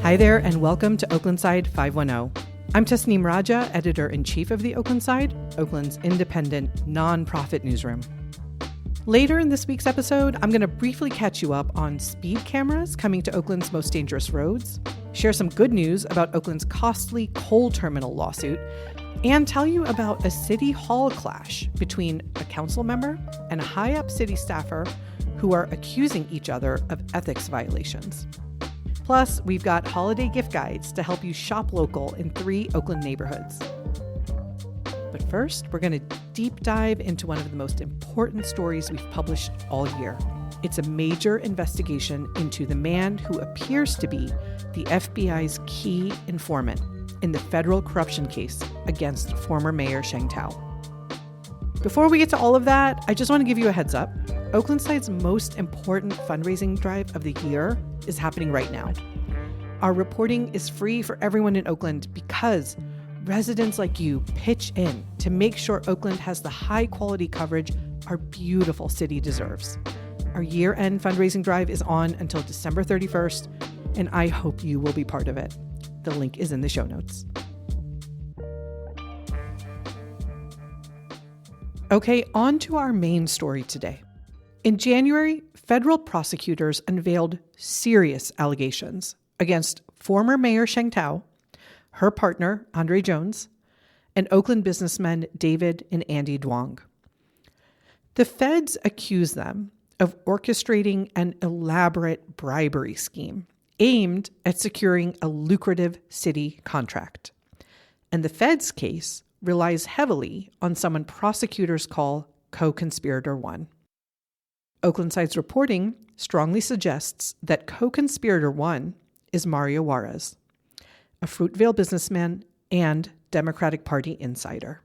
Hi there, and welcome to Oaklanside 510. I'm Tasneem Raja, Editor-in-Chief of the Oaklanside, Oakland's independent, non-profit newsroom. Later in this week's episode, I'm going to briefly catch you up on speed cameras coming to Oakland's most dangerous roads, share some good news about Oakland's costly coal terminal lawsuit, and tell you about a city hall clash between a council member and a high-up city staffer who are accusing each other of ethics violations. Plus, we've got holiday gift guides to help you shop local in 3 Oakland neighborhoods. But first, we're going to deep dive into one of the most important stories we've published all year. It's a major investigation into the man who appears to be the FBI's key informant in the federal corruption case against former Mayor Sheng Thao. Before we get to all of that, I just want to give you a heads up. Oaklandside's most important fundraising drive of the year is happening right now. Our reporting is free for everyone in Oakland because residents like you pitch in to make sure Oakland has the high-quality coverage our beautiful city deserves. Our year-end fundraising drive is on until December 31st, and I hope you will be part of it. The link is in the show notes. Okay, on to our main story today. In January, federal prosecutors unveiled serious allegations against former Mayor Sheng Thao, her partner, Andre Jones, and Oakland businessmen David and Andy Duong. The feds accuse them of orchestrating an elaborate bribery scheme aimed at securing a lucrative city contract. And the feds' case relies heavily on someone prosecutors call co-conspirator 1. Oaklandside's reporting strongly suggests that co-conspirator 1 is Mario Juarez, a Fruitvale businessman and Democratic Party insider.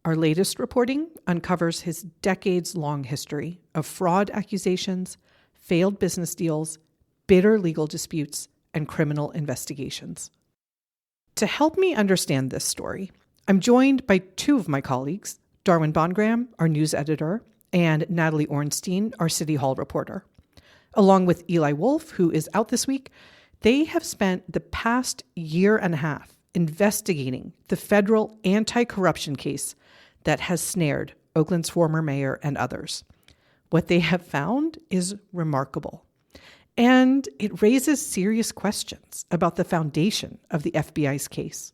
Our latest reporting uncovers his decades-long history of fraud accusations, failed business deals, bitter legal disputes, and criminal investigations. To help me understand this story, I'm joined by 2 of my colleagues, Darwin Bongram, our news editor, and Natalie Ornstein, our City Hall reporter. Along with Eli Wolf, who is out this week, they have spent the past year and a half investigating the federal anti-corruption case that has snared Oakland's former mayor and others. What they have found is remarkable, and it raises serious questions about the foundation of the FBI's case.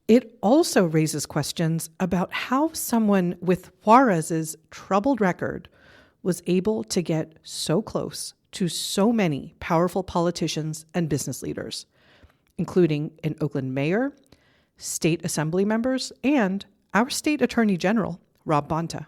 It also raises questions about how someone with Juarez's troubled record was able to get so close to so many powerful politicians and business leaders, including an Oakland mayor, state assembly members, and our state attorney general, Rob Bonta.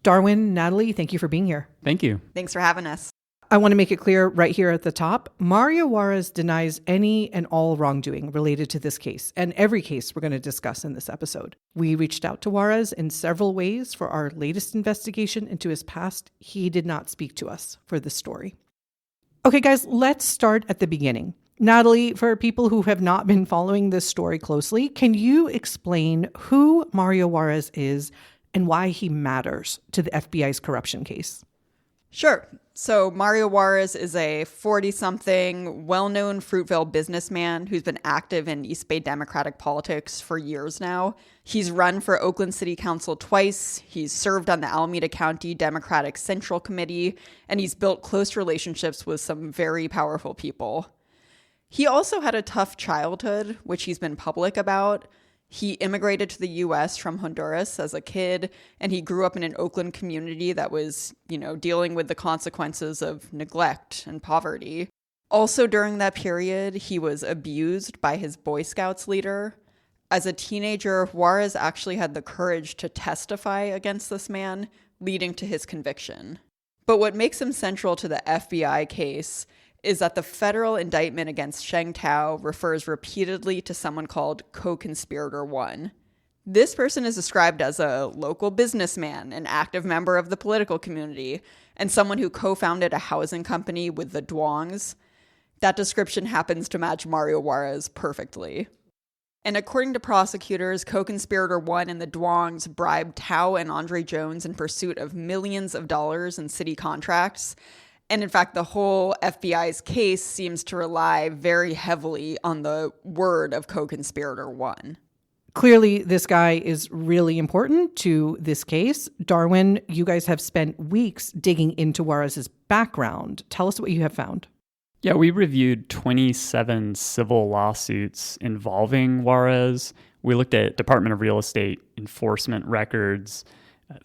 Darwin, Natalie, thank you for being here. Thank you. Thanks for having us. I want to make it clear right here at the top, Mario Juarez denies any and all wrongdoing related to this case and every case we're going to discuss in this episode. We reached out to Juarez in several ways for our latest investigation into his past. He did not speak to us for this story. Okay, guys, let's start at the beginning. Natalie, for people who have not been following this story closely, can you explain who Mario Juarez is and why he matters to the FBI's corruption case? Sure. So Mario Juarez is a 40-something, well-known Fruitvale businessman who's been active in East Bay Democratic politics for years now. He's run for Oakland City Council twice, he's served on the Alameda County Democratic Central Committee, and he's built close relationships with some very powerful people. He also had a tough childhood, which he's been public about. He immigrated to the U.S. from Honduras as a kid, and he grew up in an Oakland community that was, dealing with the consequences of neglect and poverty. Also during that period, he was abused by his Boy Scouts leader. As a teenager, Juarez actually had the courage to testify against this man, leading to his conviction. But what makes him central to the FBI case is that the federal indictment against Sheng Thao refers repeatedly to someone called co-conspirator 1. This person is described as a local businessman, an active member of the political community, and someone who co-founded a housing company with the Duongs. That description happens to match Mario Juarez perfectly. And according to prosecutors, co-conspirator 1 and the Duongs bribed Thao and Andre Jones in pursuit of millions of dollars in city contracts. And in fact, the whole FBI's case seems to rely very heavily on the word of co-conspirator one. Clearly, this guy is really important to this case. Darwin, you guys have spent weeks digging into Juarez's background. Tell us what you have found. Yeah, we reviewed 27 civil lawsuits involving Juarez. We looked at Department of Real Estate enforcement records,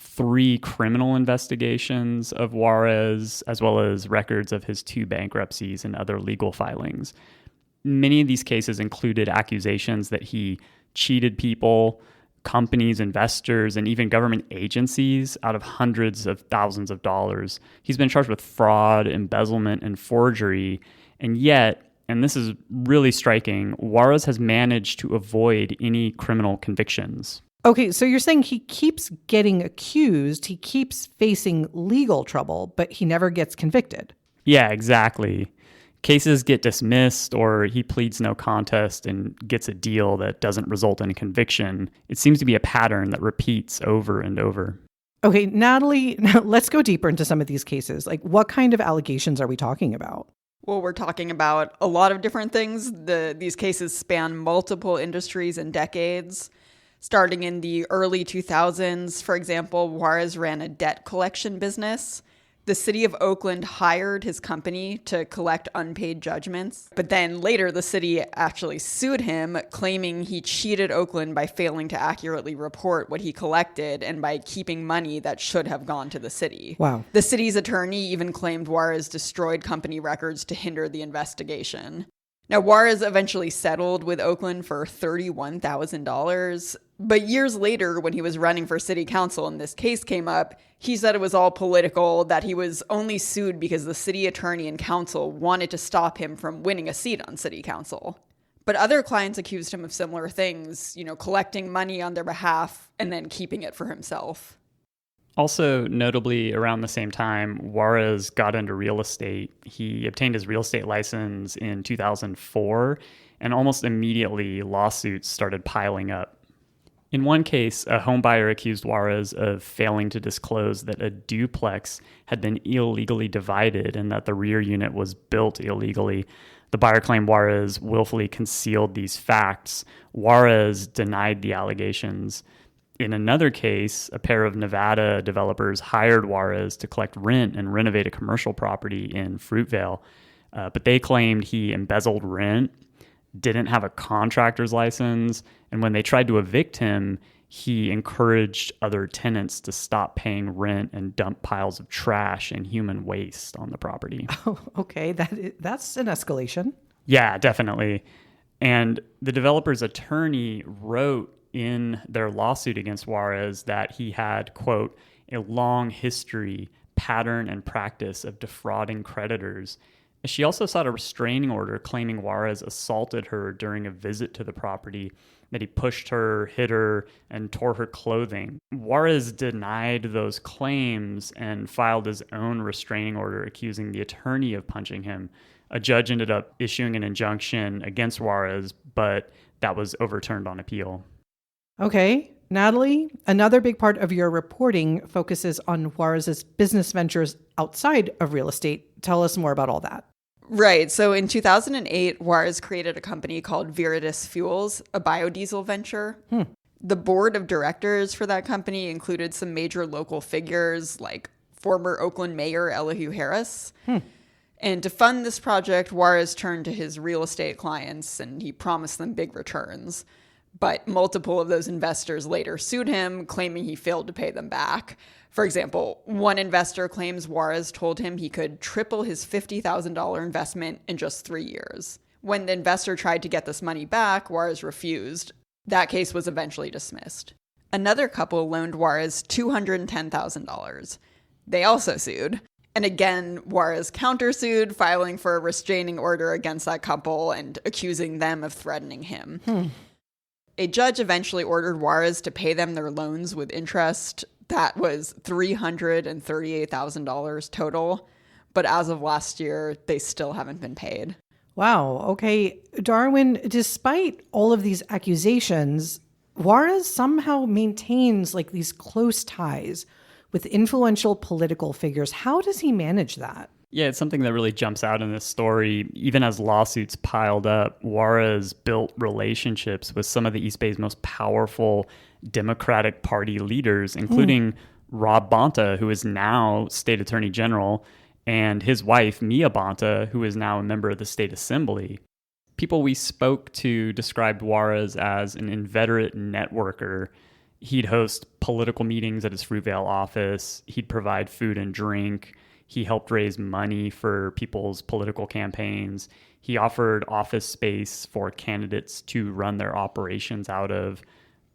3 criminal investigations of Juarez, as well as records of his 2 bankruptcies and other legal filings. Many of these cases included accusations that he cheated people, companies, investors, and even government agencies out of hundreds of thousands of dollars. He's been charged with fraud, embezzlement, and forgery. And yet, and this is really striking, Juarez has managed to avoid any criminal convictions. Okay, so you're saying he keeps getting accused, he keeps facing legal trouble, but he never gets convicted. Yeah, exactly. Cases get dismissed or he pleads no contest and gets a deal that doesn't result in a conviction. It seems to be a pattern that repeats over and over. Okay, Natalie, now let's go deeper into some of these cases. Like, what kind of allegations are we talking about? Well, we're talking about a lot of different things. These cases span multiple industries and decades. Starting in the early 2000s, for example, Juarez ran a debt collection business. The city of Oakland hired his company to collect unpaid judgments. But then later, the city actually sued him, claiming he cheated Oakland by failing to accurately report what he collected and by keeping money that should have gone to the city. Wow. The city's attorney even claimed Juarez destroyed company records to hinder the investigation. Now, Juarez eventually settled with Oakland for $31,000. But years later, when he was running for city council and this case came up, he said it was all political, that he was only sued because the city attorney and council wanted to stop him from winning a seat on city council. But other clients accused him of similar things, collecting money on their behalf and then keeping it for himself. Also, notably, around the same time, Juarez got into real estate. He obtained his real estate license in 2004, and almost immediately lawsuits started piling up. In one case, a home buyer accused Juarez of failing to disclose that a duplex had been illegally divided and that the rear unit was built illegally. The buyer claimed Juarez willfully concealed these facts. Juarez denied the allegations. In another case, a pair of Nevada developers hired Juarez to collect rent and renovate a commercial property in Fruitvale, but they claimed he embezzled rent, didn't have a contractor's license, and when they tried to evict him, he encouraged other tenants to stop paying rent and dump piles of trash and human waste on the property. Oh, okay. That's an escalation. Yeah, definitely. And the developer's attorney wrote in their lawsuit against Juarez that he had, quote, a long history, pattern, and practice of defrauding creditors. She also sought a restraining order claiming Juarez assaulted her during a visit to the property, that he pushed her, hit her, and tore her clothing. Juarez denied those claims and filed his own restraining order accusing the attorney of punching him. A judge ended up issuing an injunction against Juarez, but that was overturned on appeal. Okay. Natalie, another big part of your reporting focuses on Juarez's business ventures outside of real estate. Tell us more about all that. Right. So in 2008, Juarez created a company called Viridis Fuels, a biodiesel venture. The board of directors for that company included some major local figures like former Oakland Mayor Mario Juarez. And to fund this project, Juarez turned to his real estate clients and he promised them big returns. But multiple of those investors later sued him, claiming he failed to pay them back. For example, one investor claims Juarez told him he could triple his $50,000 investment in just 3 years. When the investor tried to get this money back, Juarez refused. That case was eventually dismissed. Another couple loaned Juarez $210,000. They also sued. And again, Juarez countersued, filing for a restraining order against that couple and accusing them of threatening him. A judge eventually ordered Juarez to pay them their loans with interest. That was $338,000 total. But as of last year, they still haven't been paid. Wow. Okay. Darwin, despite all of these accusations, Juarez somehow maintains these close ties with influential political figures. How does he manage that? Yeah, it's something that really jumps out in this story. Even as lawsuits piled up, Juarez built relationships with some of the East Bay's most powerful Democratic Party leaders, including Rob Bonta, who is now state attorney general, and his wife, Mia Bonta, who is now a member of the state assembly. People we spoke to described Juarez as an inveterate networker. He'd host political meetings at his Fruitvale office. He'd provide food and drink. He helped raise money for people's political campaigns. He offered office space for candidates to run their operations out of.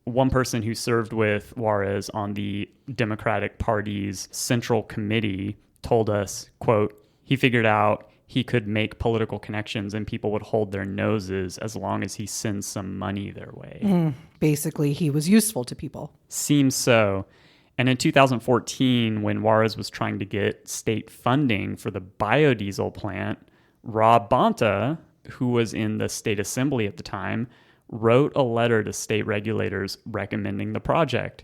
One person who served with Juarez on the Democratic Party's Central Committee told us, quote, he figured out he could make political connections and people would hold their noses as long as he sends some money their way. Basically, he was useful to people. Seems so. And in 2014, when Juarez was trying to get state funding for the biodiesel plant, Rob Bonta, who was in the state assembly at the time, wrote a letter to state regulators recommending the project.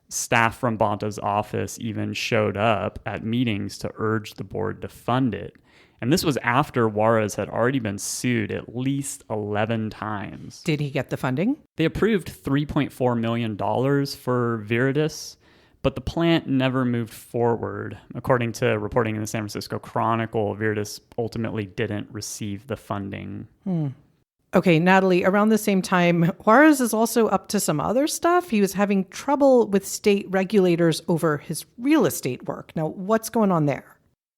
Staff from Bonta's office even showed up at meetings to urge the board to fund it. And this was after Juarez had already been sued at least 11 times. Did he get the funding? They approved $3.4 million for Viridis, but the plant never moved forward. According to reporting in the San Francisco Chronicle, Viridis ultimately didn't receive the funding. Okay, Natalie, around the same time, Juarez is also up to some other stuff. He was having trouble with state regulators over his real estate work. Now, what's going on there?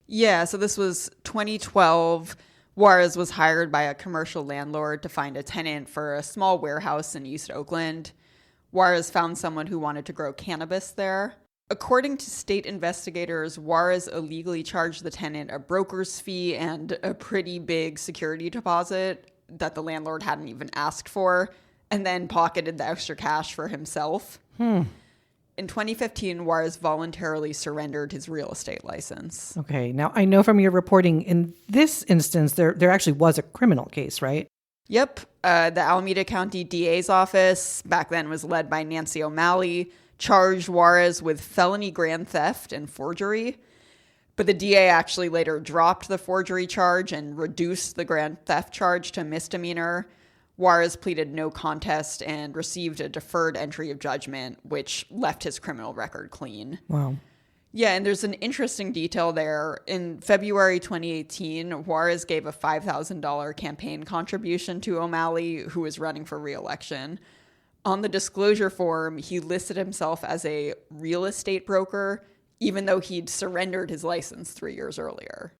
Yeah, so this was 2012. Juarez was hired by a commercial landlord to find a tenant for a small warehouse in East Oakland. Juarez found someone who wanted to grow cannabis there. According to state investigators, Juarez illegally charged the tenant a broker's fee and a pretty big security deposit that the landlord hadn't even asked for, and then pocketed the extra cash for himself. In 2015, Juarez voluntarily surrendered his real estate license. Okay, now I know from your reporting in this instance, there actually was a criminal case, right? Yep. The Alameda County DA's office, back then was led by Nancy O'Malley, charged Juarez with felony grand theft and forgery. But the DA actually later dropped the forgery charge and reduced the grand theft charge to misdemeanor. Juarez pleaded no contest and received a deferred entry of judgment, which left his criminal record clean. Wow. Yeah, and there's an interesting detail there. In February 2018, Juarez gave a $5,000 campaign contribution to O'Malley, who was running for re-election. On the disclosure form, he listed himself as a real estate broker, even though he'd surrendered his license 3 years earlier.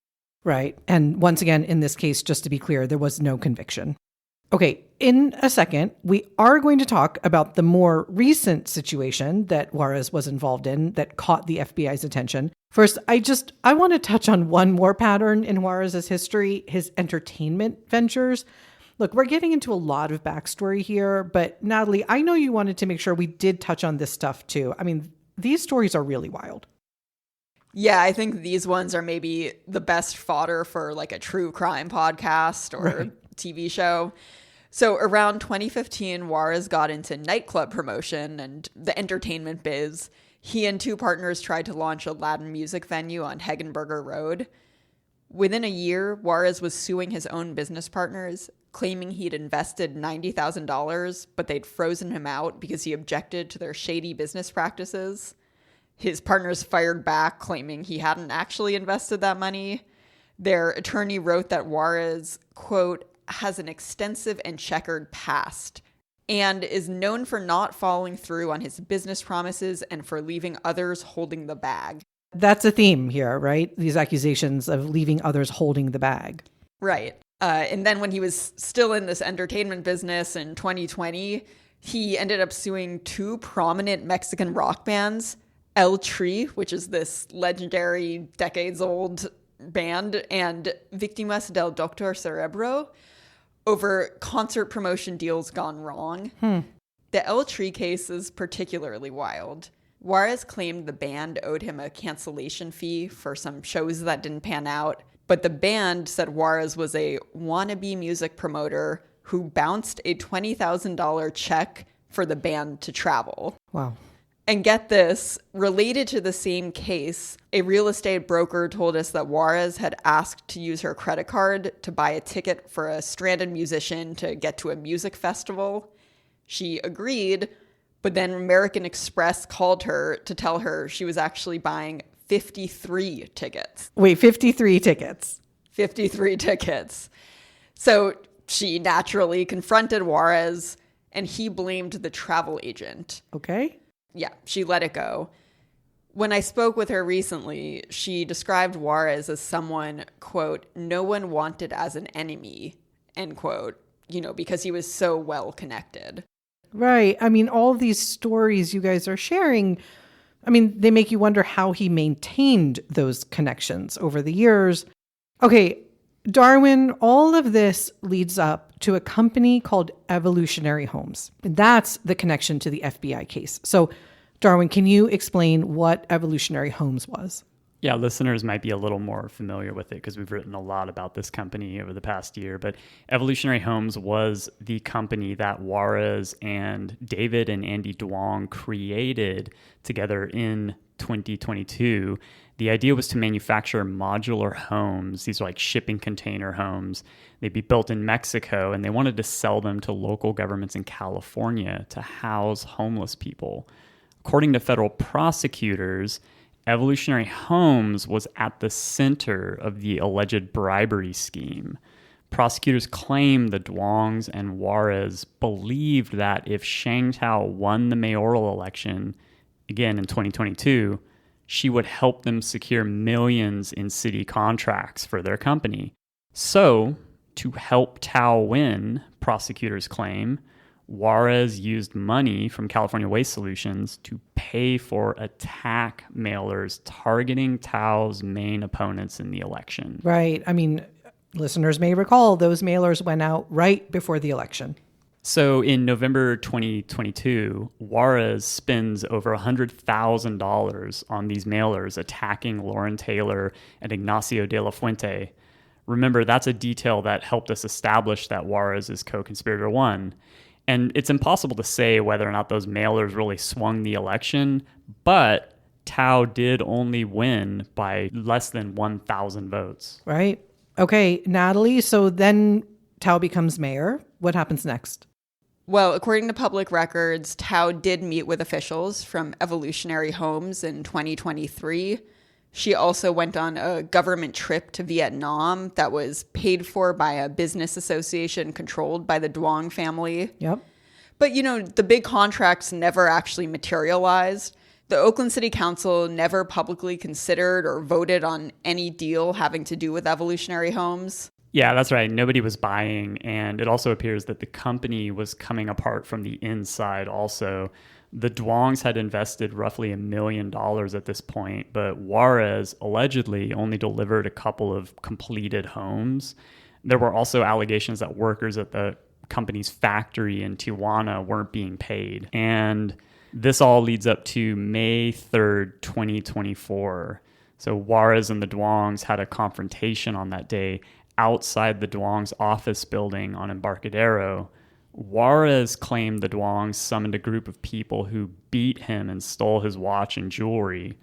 Right. And once again, in this case, just to be clear, there was no conviction. Okay, in a second, we are going to talk about the more recent situation that Juarez was involved in that caught the FBI's attention. First, I want to touch on one more pattern in Juarez's history, his entertainment ventures. Look, we're getting into a lot of backstory here, but Natalie, I know you wanted to make sure we did touch on this stuff too. I mean, these stories are really wild. Yeah, I think these ones are maybe the best fodder for like a true crime podcast or TV show. So around 2015, Juarez got into nightclub promotion and the entertainment biz. He and two partners tried to launch a Latin music venue on Hegenberger Road. Within a year, Juarez was suing his own business partners, claiming he'd invested $90,000, but they'd frozen him out because he objected to their shady business practices. His partners fired back, claiming he hadn't actually invested that money. Their attorney wrote that Juarez, quote, has an extensive and checkered past and is known for not following through on his business promises and for leaving others holding the bag. That's a theme here, right? These accusations of leaving others holding the bag. Right. And then when he was still in this entertainment business in 2020, he ended up suing two prominent Mexican rock bands, El Tri, which is this legendary decades-old band, and Víctimas del Doctor Cerebro, over concert promotion deals gone wrong. The El Tri case is particularly wild. Juarez claimed the band owed him a cancellation fee for some shows that didn't pan out, but the band said Juarez was a wannabe music promoter who bounced a $20,000 check for the band to travel. Wow. And get this, related to the same case, a real estate broker told us that Juarez had asked to use her credit card to buy a ticket for a stranded musician to get to a music festival. She agreed, but then American Express called her to tell her she was actually buying 53 tickets. Wait, 53 tickets? 53 tickets. So she naturally confronted Juarez, and he blamed the travel agent. Okay. Yeah, she let it go. When I spoke with her recently, she described Juarez as someone, quote, no one wanted as an enemy, end quote, because he was so well connected. Right. I mean, all these stories you guys are sharing, I mean, they make you wonder how he maintained those connections over the years. Okay, Darwin, all of this leads up to a company called Evolutionary Homes. And that's the connection to the FBI case. So, Darwin, can you explain what Evolutionary Homes was? Yeah, listeners might be a little more familiar with it because we've written a lot about this company over the past year. But Evolutionary Homes was the company that Juarez and David and Andy Duong created together in 2022. The idea was to manufacture modular homes. These are like shipping container homes. They'd be built in Mexico, and they wanted to sell them to local governments in California to house homeless people. According to federal prosecutors, Evolutionary Homes was at the center of the alleged bribery scheme. Prosecutors claim the Duongs and Juarez believed that if Sheng Tao won the mayoral election, again in 2022, she would help them secure millions in city contracts for their company. So, to help Tao win, prosecutors claim, Juarez used money from California Waste Solutions to pay for attack mailers targeting Tao's main opponents in the election. Right. I mean, listeners may recall those mailers went out right before the election. So in November 2022, Juarez spends over $100,000 on these mailers attacking Lauren Taylor and Ignacio de la Fuente. Remember, that's a detail that helped us establish that Juarez is co-conspirator one. And it's impossible to say whether or not those mailers really swung the election, but Tao did only win by less than 1,000 votes. Right. Okay, Natalie, so then Tao becomes mayor. What happens next? Well, according to public records, Tao did meet with officials from Evolutionary Homes in 2023. She also went on a government trip to Vietnam that was paid for by a business association controlled by the Duong family. Yep. But, the big contracts never actually materialized. The Oakland City Council never publicly considered or voted on any deal having to do with Evolutionary Homes. Yeah, that's right. Nobody was buying, and it also appears that the company was coming apart from the inside also. The Duongs had invested roughly $1 million at this point, but Juarez allegedly only delivered a couple of completed homes. There were also allegations that workers at the company's factory in Tijuana weren't being paid. And this all leads up to May 3rd, 2024. So Juarez and the Duongs had a confrontation on that day outside the Duong's office building on Embarcadero. Juarez claimed the Duongs summoned a group of people who beat him and stole his watch and jewelry.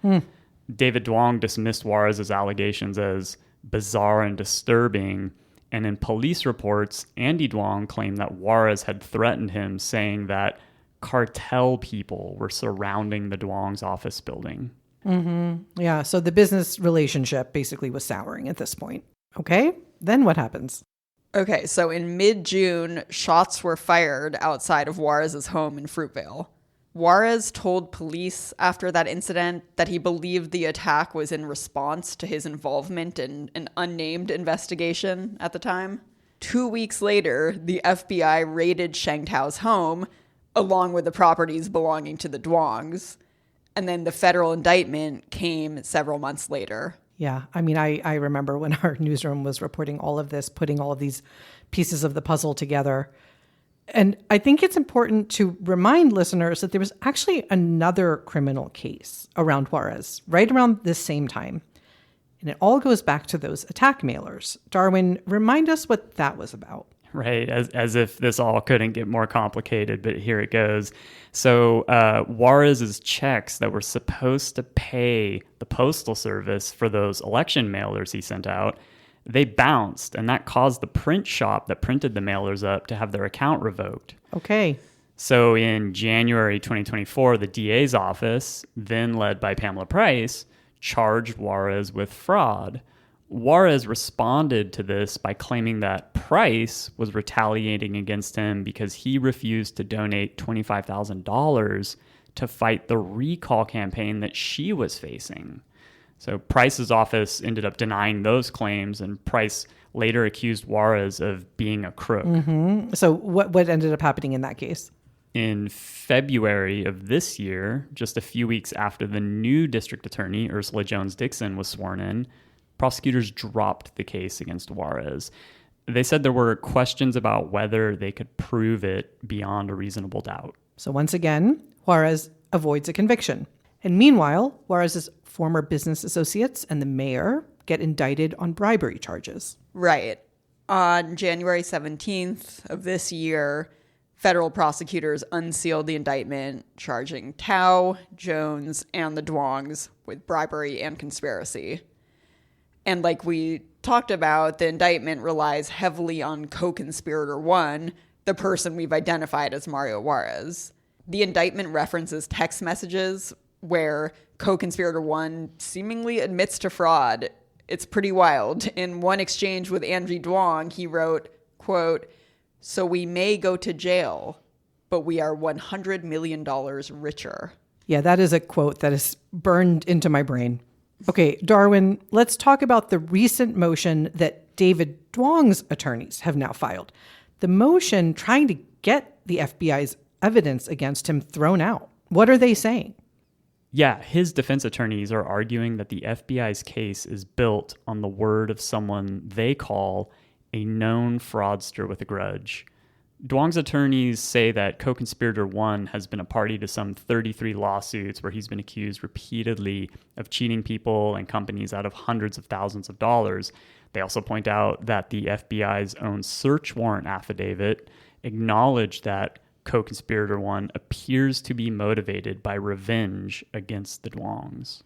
David Duong dismissed Juarez's allegations as bizarre and disturbing, and in police reports, Andy Duong claimed that Juarez had threatened him, saying that cartel people were surrounding the Duong's office building. Yeah, so the business relationship basically was souring at this point. Okay, then what happens? Okay, so in mid-June, shots were fired outside of Juarez's home in Fruitvale. Juarez told police after that incident that he believed the attack was in response to his involvement in an unnamed investigation at the time. 2 weeks later, the FBI raided Sheng Tao's home, along with the properties belonging to the Duongs. And then the federal indictment came several months later. Yeah, I mean, I remember when our newsroom was reporting all of this, putting all of these pieces of the puzzle together. And I think it's important to remind listeners that there was actually another criminal case around Juarez right around this same time. And it all goes back to those attack mailers. Darwin, remind us what that was about. Right, as if this all couldn't get more complicated, but here it goes. So Juarez's checks that were supposed to pay the Postal Service for those election mailers he sent out, they bounced, and that caused the print shop that printed the mailers up to have their account revoked. Okay. So in January 2024, the DA's office, then led by Pamela Price, charged Juarez with fraud. Juarez responded to this by claiming that Price was retaliating against him because he refused to donate $25,000 to fight the recall campaign that she was facing. So Price's office ended up denying those claims, and Price later accused Juarez of being a crook. Mm-hmm. So what ended up happening in that case? In February of this year, just a few weeks after the new district attorney, Ursula Jones-Dixon, was sworn in, prosecutors dropped the case against Juarez. They said there were questions about whether they could prove it beyond a reasonable doubt. So once again, Juarez avoids a conviction. And meanwhile, Juarez's former business associates and the mayor get indicted on bribery charges. Right. On January 17th of this year, federal prosecutors unsealed the indictment charging Tao, Jones, and the Duongs with bribery and conspiracy. And like we talked about, the indictment relies heavily on co-conspirator one, the person we've identified as Mario Juarez. The indictment references text messages where co-conspirator one seemingly admits to fraud. It's pretty wild. In one exchange with Angie Duong, he wrote, quote, "So we may go to jail, but we are $100 million richer." Yeah, that is a quote that is burned into my brain. Okay, Darwin, let's talk about the recent motion that David Duong's attorneys have now filed. The motion trying to get the FBI's evidence against him thrown out. What are they saying? Yeah, his defense attorneys are arguing that the FBI's case is built on the word of someone they call a known fraudster with a grudge. Duong's attorneys say that co-conspirator one has been a party to some 33 lawsuits where he's been accused repeatedly of cheating people and companies out of hundreds of thousands of dollars. They also point out that the FBI's own search warrant affidavit acknowledged that co-conspirator one appears to be motivated by revenge against the Duongs.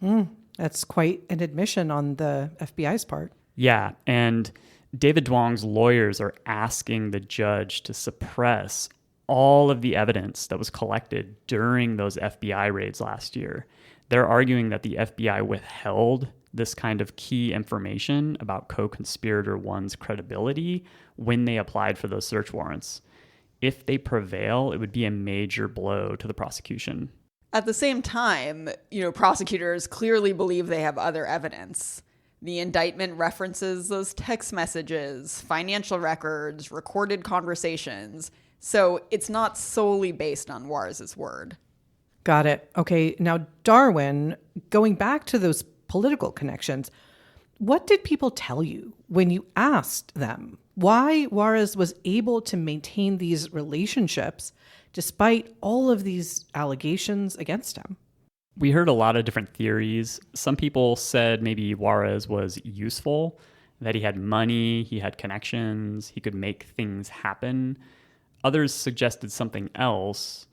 That's quite an admission on the FBI's part. Yeah, and David Duong's lawyers are asking the judge to suppress all of the evidence that was collected during those FBI raids last year. They're arguing that the FBI withheld this kind of key information about co-conspirator one's credibility when they applied for those search warrants. If they prevail, it would be a major blow to the prosecution. At the same time, prosecutors clearly believe they have other evidence. The indictment references those text messages, financial records, recorded conversations. So it's not solely based on Juarez's word. Got it. Okay, now Darwin, going back to those political connections, what did people tell you when you asked them why Juarez was able to maintain these relationships despite all of these allegations against him? We heard a lot of different theories. Some people said maybe Juarez was useful, that he had money, he had connections, he could make things happen. Others suggested something else.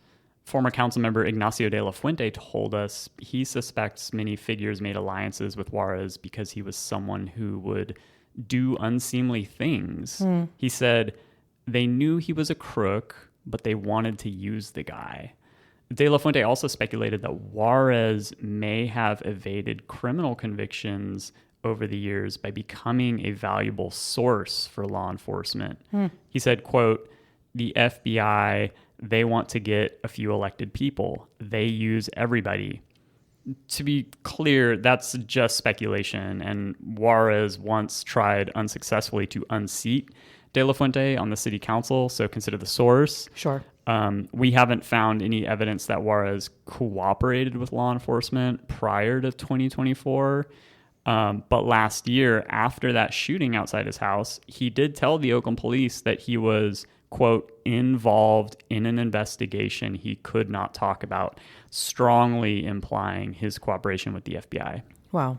Former council member Ignacio de la Fuente told us he suspects many figures made alliances with Juarez because he was someone who would do unseemly things. He said they knew he was a crook, but they wanted to use the guy. De La Fuente also speculated that Juarez may have evaded criminal convictions over the years by becoming a valuable source for law enforcement. He said, quote, "The FBI, they want to get a few elected people. They use everybody." To be clear, that's just speculation, and Juarez once tried unsuccessfully to unseat De La Fuente on the city council, so consider the source. Sure. We haven't found any evidence that Juarez cooperated with law enforcement prior to 2024. But last year, after that shooting outside his house, he did tell the Oakland police that he was, quote, involved in an investigation he could not talk about, strongly implying his cooperation with the FBI. Wow.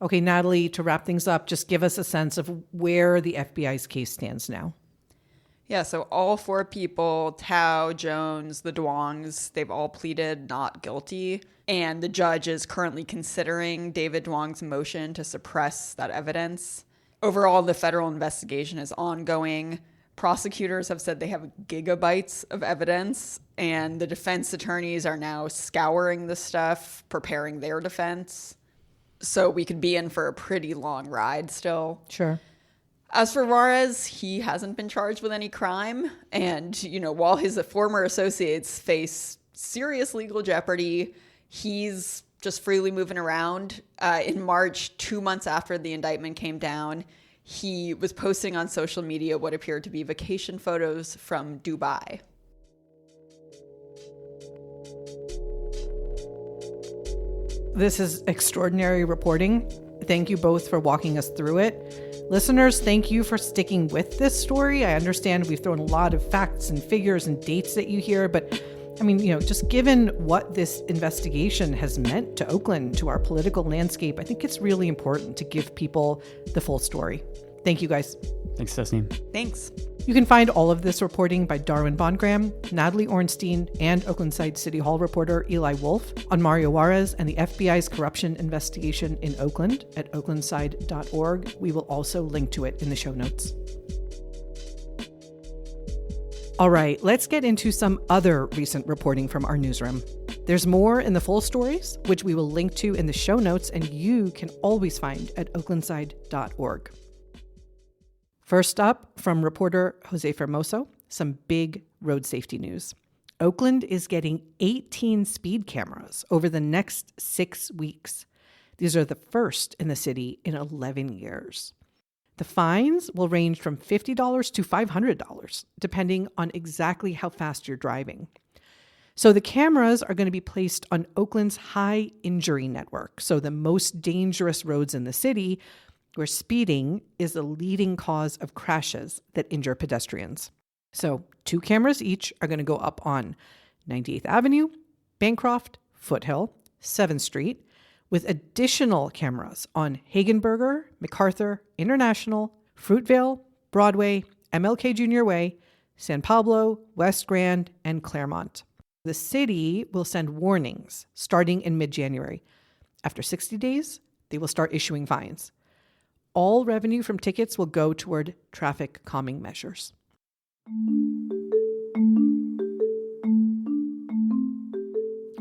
Okay, Natalie, to wrap things up, just give us a sense of where the FBI's case stands now. Yeah, so all four people, Tao, Jones, the Duongs, they've all pleaded not guilty. And the judge is currently considering David Duong's motion to suppress that evidence. Overall, the federal investigation is ongoing. Prosecutors have said they have gigabytes of evidence, and the defense attorneys are now scouring the stuff, preparing their defense. So we could be in for a pretty long ride still. Sure. As for Juarez, he hasn't been charged with any crime. And, while his former associates face serious legal jeopardy, he's just freely moving around. In March, 2 months after the indictment came down, he was posting on social media what appeared to be vacation photos from Dubai. This is extraordinary reporting. Thank you both for walking us through it. Listeners, thank you for sticking with this story. I understand we've thrown a lot of facts and figures and dates at you here, but just given what this investigation has meant to Oakland, to our political landscape, I think it's really important to give people the full story. Thank you, guys. Thanks, Tasneem. Thanks. You can find all of this reporting by Darwin Bongram, Natalie Ornstein, and Oaklandside City Hall reporter Eli Wolf on Mario Juarez and the FBI's corruption investigation in Oakland at oaklandside.org. We will also link to it in the show notes. All right, let's get into some other recent reporting from our newsroom. There's more in the full stories, which we will link to in the show notes, and you can always find at oaklandside.org. First up, from reporter Jose Fermoso, some big road safety news. Oakland is getting 18 speed cameras over the next 6 weeks. These are the first in the city in 11 years. The fines will range from $50 to $500, depending on exactly how fast you're driving. So the cameras are going to be placed on Oakland's high injury network, so the most dangerous roads in the city, where speeding is the leading cause of crashes that injure pedestrians. So 2 cameras each are going to go up on 98th Avenue, Bancroft, Foothill, 7th Street, with additional cameras on Hagenberger, MacArthur, International, Fruitvale, Broadway, MLK Junior Way, San Pablo, West Grand, and Claremont. The city will send warnings starting in mid-January. After 60 days, they will start issuing fines. All revenue from tickets will go toward traffic calming measures.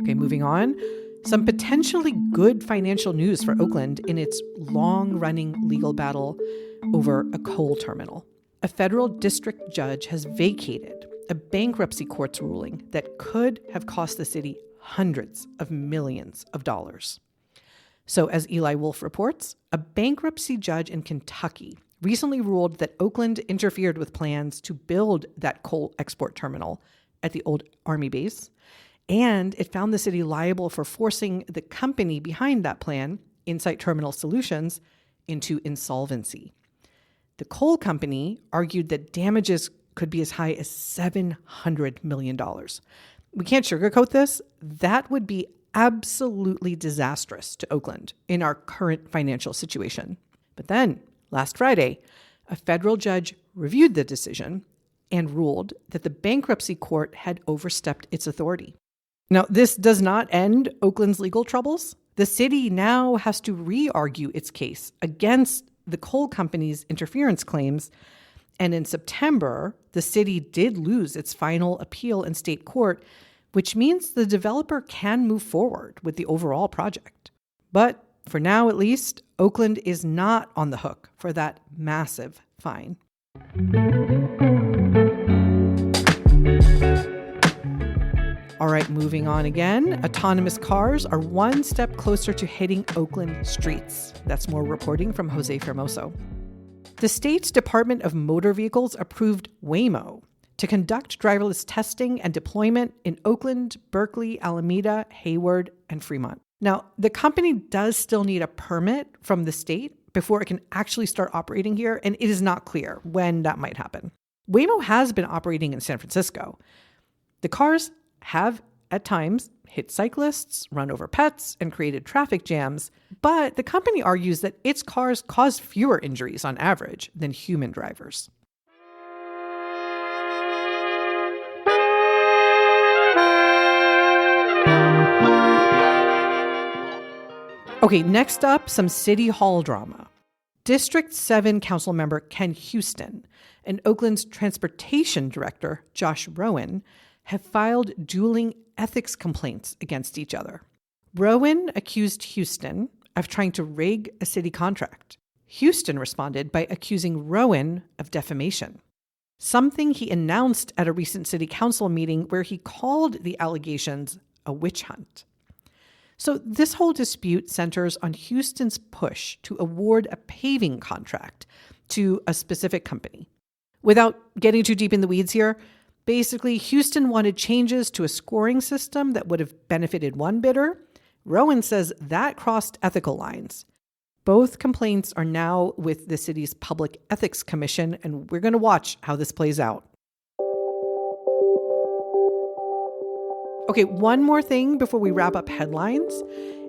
Okay, moving on. Some potentially good financial news for Oakland in its long-running legal battle over a coal terminal. A federal district judge has vacated a bankruptcy court's ruling that could have cost the city hundreds of millions of dollars. So as Eli Wolf reports, a bankruptcy judge in Kentucky recently ruled that Oakland interfered with plans to build that coal export terminal at the old Army base, and it found the city liable for forcing the company behind that plan, Insight Terminal Solutions, into insolvency. The coal company argued that damages could be as high as $700 million. We can't sugarcoat this. That would be absolutely disastrous to Oakland in our current financial situation. But then, last Friday, a federal judge reviewed the decision and ruled that the bankruptcy court had overstepped its authority. Now, this does not end Oakland's legal troubles. The city now has to re-argue its case against the coal company's interference claims. And in September, the city did lose its final appeal in state court, which means the developer can move forward with the overall project. But for now, at least, Oakland is not on the hook for that massive fine. All right, moving on again. Autonomous cars are one step closer to hitting Oakland streets. That's more reporting from Jose Fermoso. The state's Department of Motor Vehicles approved Waymo to conduct driverless testing and deployment in Oakland, Berkeley, Alameda, Hayward, and Fremont. Now, the company does still need a permit from the state before it can actually start operating here, and it is not clear when that might happen. Waymo has been operating in San Francisco. The cars have, at times, hit cyclists, run over pets, and created traffic jams, but the company argues that its cars cause fewer injuries on average than human drivers. Okay, next up, some City Hall drama. District 7 council member Ken Houston and Oakland's transportation director Josh Rowan have filed dueling ethics complaints against each other. Rowan accused Houston of trying to rig a city contract. Houston responded by accusing Rowan of defamation, something he announced at a recent city council meeting where he called the allegations a witch hunt. So this whole dispute centers on Houston's push to award a paving contract to a specific company. Without getting too deep in the weeds here, basically Houston wanted changes to a scoring system that would have benefited one bidder. Rowan says that crossed ethical lines. Both complaints are now with the city's Public Ethics Commission, and we're going to watch how this plays out. Okay, one more thing before we wrap up headlines.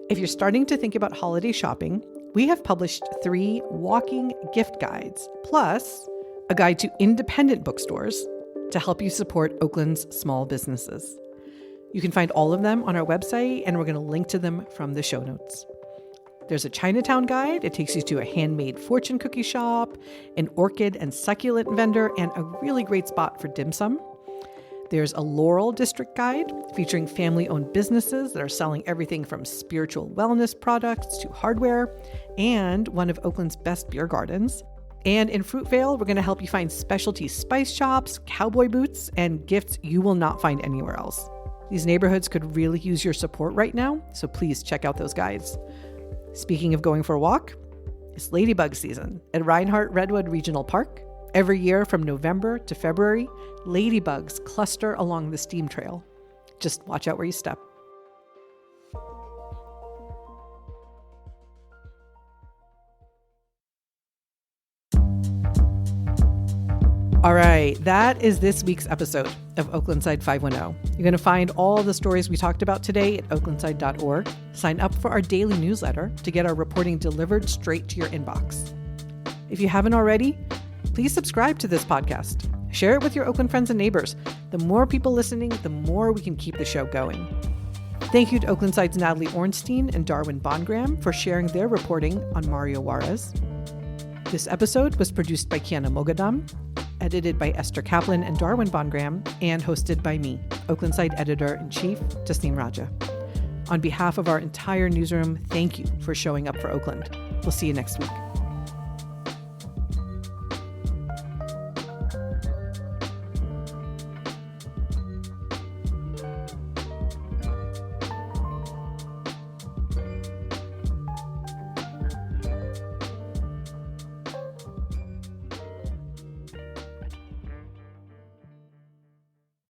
If you're starting to think about holiday shopping, we have published 3 walking gift guides, plus a guide to independent bookstores to help you support Oakland's small businesses. You can find all of them on our website, and we're going to link to them from the show notes. There's a Chinatown guide. It takes you to a handmade fortune cookie shop, an orchid and succulent vendor, and a really great spot for dim sum. There's a Laurel District guide featuring family-owned businesses that are selling everything from spiritual wellness products to hardware, and one of Oakland's best beer gardens. And in Fruitvale, we're going to help you find specialty spice shops, cowboy boots, and gifts you will not find anywhere else. These neighborhoods could really use your support right now, so please check out those guides. Speaking of going for a walk, it's ladybug season at Reinhardt Redwood Regional Park. Every year from November to February, ladybugs cluster along the steam trail. Just watch out where you step. All right, that is this week's episode of Oaklandside 510. You're going to find all the stories we talked about today at oaklandside.org. Sign up for our daily newsletter to get our reporting delivered straight to your inbox. If you haven't already, please subscribe to this podcast. Share it with your Oakland friends and neighbors. The more people listening, the more we can keep the show going. Thank you to Oaklandside's Natalie Ornstein and Darwin Bongram for sharing their reporting on Mario Juarez. This episode was produced by Kiana Mogadam, edited by Esther Kaplan and Darwin Bongram, and hosted by me, Oaklandside Editor-in-Chief Tasneem Raja. On behalf of our entire newsroom, thank you for showing up for Oakland. We'll see you next week.